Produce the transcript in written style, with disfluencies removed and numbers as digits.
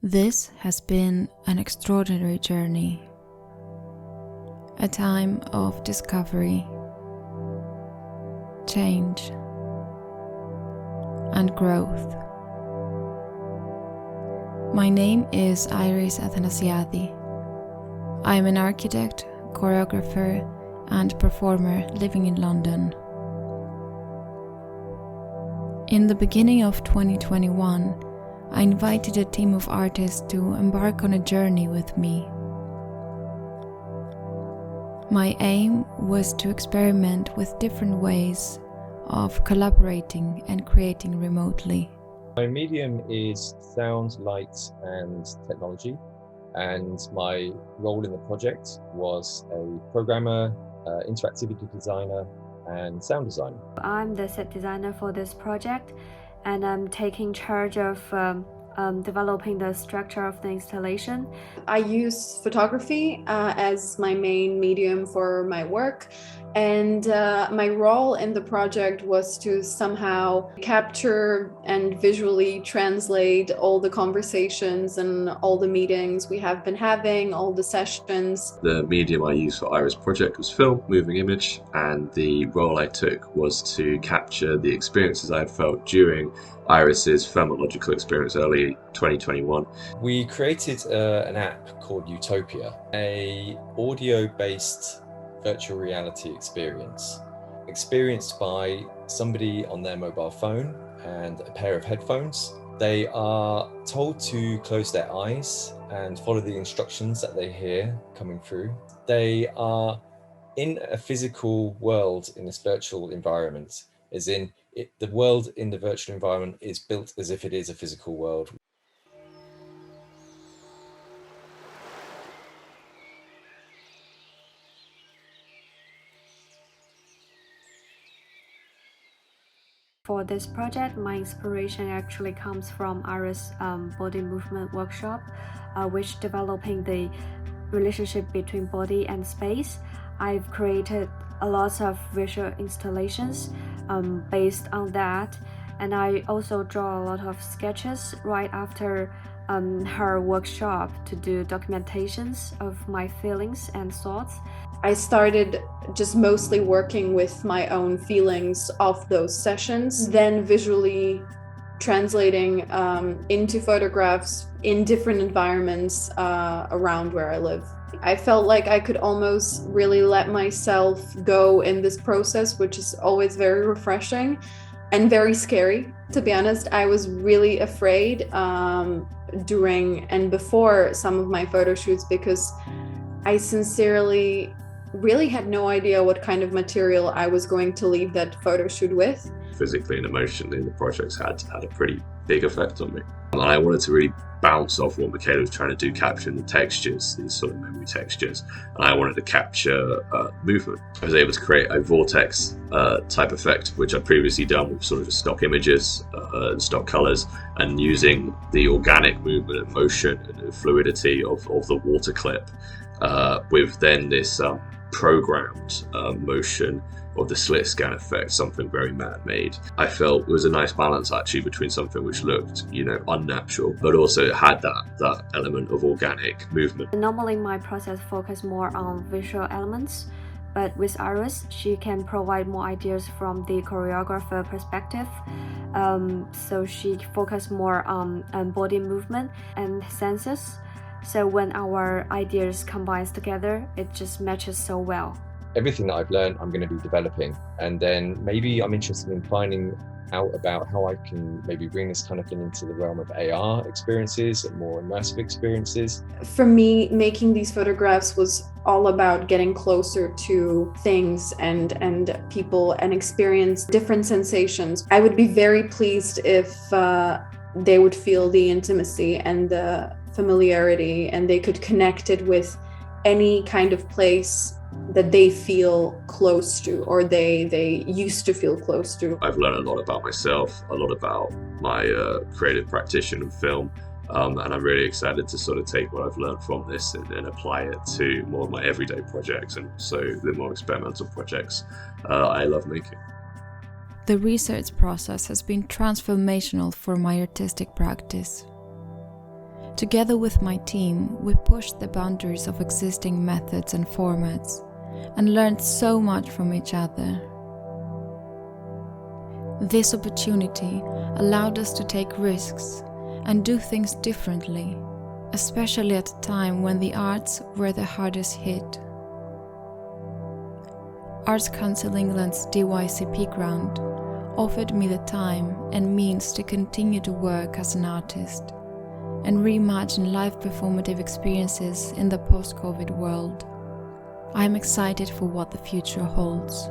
This has been an extraordinary journey, a time of discovery, change, and growth. My name is Iris Athanasiadi. I am an architect, choreographer, and performer living in London. In the beginning of 2021, I invited a team of artists to embark on a journey with me. My aim was to experiment with different ways of collaborating and creating remotely. My medium is sound, light, and technology, and my role in the project was a programmer, interactivity designer, and sound designer. I'm the set designer for this project, and I'm taking charge of developing the structure of the installation. I use photography as my main medium for my work, and my role in the project was to somehow capture and visually translate all the conversations and all the meetings we have been having, all the sessions. The medium I used for Iris project was film, moving image, and the role I took was to capture the experiences I had felt during Iris's phenomenological experience early 2021. We created an app called Utopia, an audio-based virtual reality experience, experienced by somebody on their mobile phone and a pair of headphones. They are told to close their eyes and follow the instructions that they hear coming through. They are in a physical world in this virtual environment, as in the world in the virtual environment is built as if it is a physical world. For this project, my inspiration actually comes from Iris' body movement workshop, which developing the relationship between body and space. I've created a lot of visual installations based on that, and I also draw a lot of sketches right after her workshop to do documentations of my feelings and thoughts. I started just mostly working with my own feelings of those sessions, then visually translating into photographs in different environments around where I live. I felt like I could almost really let myself go in this process, which is always very refreshing and very scary. To be honest, I was really afraid during and before some of my photo shoots, because I sincerely really had no idea what kind of material I was going to leave that photo shoot with. Physically and emotionally, the projects had a pretty big effect on me. And I wanted to really bounce off what Michaela was trying to do, capturing the textures, these sort of memory textures. And I wanted to capture movement. I was able to create a vortex type effect, which I'd previously done with sort of just stock images and stock colors, and using the organic movement and motion and the fluidity of the water clip with then this programmed motion of the slit scan effect, something very man-made. I felt it was a nice balance actually between something which looked, unnatural, but also it had that element of organic movement. Normally my process focus more on visual elements, but with Iris, she can provide more ideas from the choreographer perspective. So she focus more on body movement and senses. So when our ideas combines together, it just matches so well. Everything that I've learned, I'm going to be developing, and then maybe I'm interested in finding out about how I can maybe bring this kind of thing into the realm of AR experiences and more immersive experiences. For me, making these photographs was all about getting closer to things and people and experience different sensations. I would be very pleased if they would feel the intimacy and the familiarity, and they could connect it with any kind of place that they feel close to, or they used to feel close to. I've learned a lot about myself, a lot about my creative practice in film, and I'm really excited to sort of take what I've learned from this and apply it to more of my everyday projects and so the more experimental projects I love making. The research process has been transformational for my artistic practice. Together with my team, we pushed the boundaries of existing methods and formats and learned so much from each other. This opportunity allowed us to take risks and do things differently, especially at a time when the arts were the hardest hit. Arts Council England's DYCP grant offered me the time and means to continue to work as an artist and reimagine live performative experiences in the post-COVID world. I am excited for what the future holds.